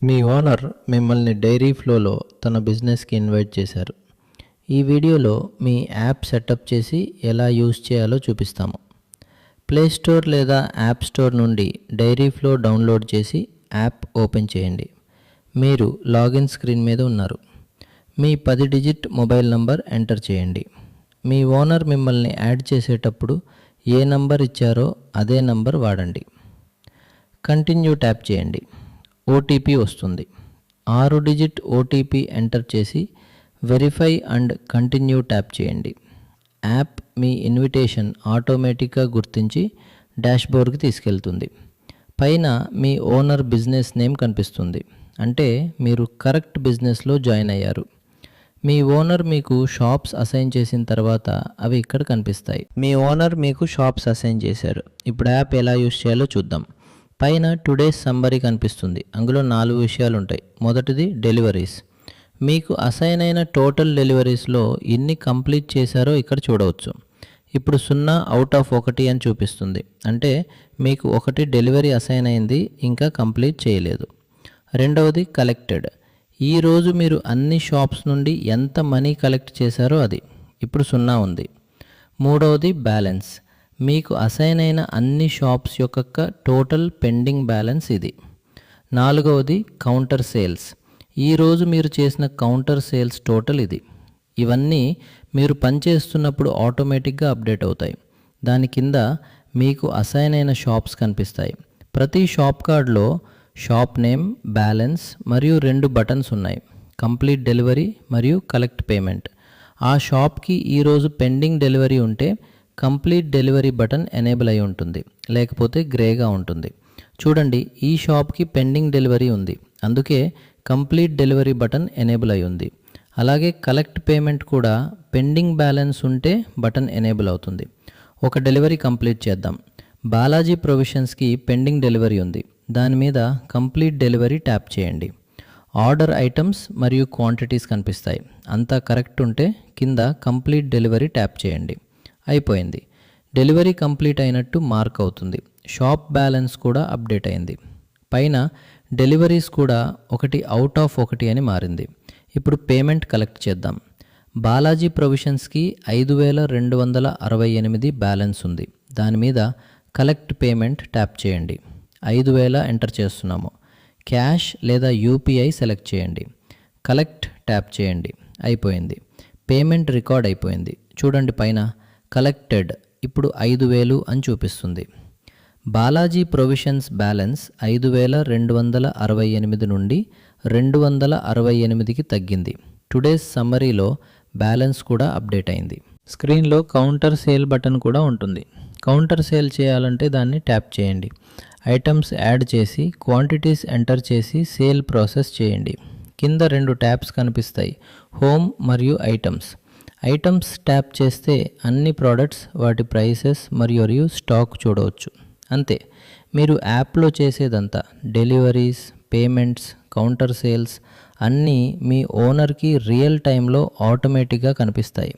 మీ owner మిమ్మల్ని dairy ఫ్లోలో తన బిజినెస్కి ఇన్వైట్ చేశారు. ఈ వీడియోలో మీ యాప్ సెటప్ చేసి ఎలా యూజ్ చేయాలో చూపిస్తాము. ప్లే స్టోర్ లేదా యాప్ స్టోర్ నుండి డైరీ ఫ్లో డౌన్లోడ్ చేసి యాప్ ఓపెన్ చేయండి. మీరు లాగిన్ స్క్రీన్ మీద ఉన్నారు. మీ 10 డిజిట్ మొబైల్ నంబర్ ఎంటర్ చేయండి. మీ ఓనర్ మిమ్మల్ని యాడ్ చేసేటప్పుడు ఏ నంబర్ ఇచ్చారో అదే నంబర్ వాడండి. కంటిన్యూ ట్యాప్ చేయండి. ఓటీపీ వస్తుంది. 6 డిజిట్ ఓటీపీ ఎంటర్ చేసి వెరిఫై అండ్ కంటిన్యూ ట్యాప్ చేయండి. యాప్ మీ ఇన్విటేషన్ ఆటోమేటిక్గా గుర్తించి డాష్బోర్డ్కి తీసుకెళ్తుంది. పైన మీ ఓనర్ బిజినెస్ నేమ్ కనిపిస్తుంది. అంటే మీరు కరెక్ట్ బిజినెస్లో జాయిన్ అయ్యారు. మీ ఓనర్ మీకు షాప్స్ అసైన్ చేసిన తర్వాత అవి ఇక్కడ కనిపిస్తాయి. మీ ఓనర్ మీకు షాప్స్ అసైన్ చేశారు. ఇప్పుడు యాప్ ఎలా యూజ్ చేయాలో చూద్దాం. పైన టుడేస్ సమ్మరీ కనిపిస్తుంది. అందులో 4 విషయాలు ఉంటాయి. మొదటిది డెలివరీస్. మీకు అసైన్ అయిన టోటల్ డెలివరీస్లో ఎన్ని కంప్లీట్ చేశారో ఇక్కడ చూడవచ్చు. ఇప్పుడు 0 అవుట్ ఆఫ్ 1 అని చూపిస్తుంది. అంటే మీకు 1 డెలివరీ అసైన్ అయింది, ఇంకా కంప్లీట్ చేయలేదు. రెండవది కలెక్టెడ్. ఈరోజు మీరు అన్ని షాప్స్ నుండి ఎంత మనీ కలెక్ట్ చేశారో అది. ఇప్పుడు 0 ఉంది. మూడవది బ్యాలెన్స్. మీకు అసైన్ అయిన అన్ని షాప్స్ యొక్క టోటల్ పెండింగ్ బ్యాలెన్స్ ఇది. నాలుగవది కౌంటర్ సేల్స్. ఈరోజు మీరు చేసిన కౌంటర్ సేల్స్ టోటల్ ఇది. ఇవన్నీ మీరు పనిచేస్తున్నప్పుడు ఆటోమేటిక్గా అప్డేట్ అవుతాయి. దాని కింద మీకు అసైన్ అయిన షాప్స్ కనిపిస్తాయి. ప్రతి షాప్ కార్డ్లో షాప్ నేమ్, బ్యాలెన్స్ మరియు 2 బటన్స్ ఉన్నాయి. కంప్లీట్ డెలివరీ మరియు కలెక్ట్ పేమెంట్. ఆ షాప్కి ఈరోజు పెండింగ్ డెలివరీ ఉంటే కంప్లీట్ డెలివరీ బటన్ ఎనేబుల్ అయి ఉంటుంది, లేకపోతే గ్రేగా ఉంటుంది. చూడండి, ఈ షాప్కి పెండింగ్ డెలివరీ ఉంది, అందుకే కంప్లీట్ డెలివరీ బటన్ ఎనేబుల్ అయి ఉంది. అలాగే కలెక్ట్ పేమెంట్ కూడా పెండింగ్ బ్యాలెన్స్ ఉంటే బటన్ ఎనేబుల్ అవుతుంది. ఒక డెలివరీ కంప్లీట్ చేద్దాం. బాలాజీ ప్రొవిజన్స్కి పెండింగ్ డెలివరీ ఉంది. దాని మీద కంప్లీట్ డెలివరీ ట్యాప్ చేయండి. ఆర్డర్ ఐటమ్స్ మరియు క్వాంటిటీస్ కనిపిస్తాయి. అంతా కరెక్ట్ ఉంటే కింద కంప్లీట్ డెలివరీ ట్యాప్ చేయండి. అయిపోయింది. డెలివరీ కంప్లీట్ అయినట్టు మార్క్ అవుతుంది. షాప్ బ్యాలెన్స్ కూడా అప్డేట్ అయింది. పైన డెలివరీస్ కూడా 1 అవుట్ ఆఫ్ 1 అని మారింది. ఇప్పుడు పేమెంట్ కలెక్ట్ చేద్దాం. బాలాజీ ప్రొవిజన్స్కి 5268 బ్యాలెన్స్ ఉంది. దాని మీద కలెక్ట్ పేమెంట్ ట్యాప్ చేయండి. 5000 ఎంటర్ చేస్తున్నాము. క్యాష్ లేదా యూపీఐ సెలెక్ట్ చేయండి. కలెక్ట్ ట్యాప్ చేయండి. అయిపోయింది. పేమెంట్ రికార్డ్ అయిపోయింది. చూడండి, పైన కలెక్టెడ్ ఇప్పుడు 5000 అని చూపిస్తుంది. బాలాజీ ప్రొవిజన్స్ బ్యాలెన్స్ 5268 నుండి 268కి తగ్గింది. టుడేస్ సమ్మరీలో బ్యాలెన్స్ కూడా అప్డేట్ అయింది. స్క్రీన్లో కౌంటర్ సేల్ బటన్ కూడా ఉంటుంది. కౌంటర్ సేల్ చేయాలంటే దాన్ని ట్యాప్ చేయండి. ఐటమ్స్ యాడ్ చేసి క్వాంటిటీస్ ఎంటర్ చేసి సేల్ ప్రాసెస్ చేయండి. కింద 2 ట్యాబ్స్ కనిపిస్తాయి, హోమ్ మరియు ఐటమ్స్. ఐటమ్స్ ట్యాప్ చేస్తే అన్ని ప్రోడక్ట్స్, వాటి ప్రైసెస్ మరియు స్టాక్ చూడవచ్చు. అంతే. మీరు యాప్లో చేసేదంతా డెలివరీస్, పేమెంట్స్, కౌంటర్ సేల్స్ అన్నీ మీ ఓనర్కి రియల్ టైంలో ఆటోమేటిక్గా కనిపిస్తాయి.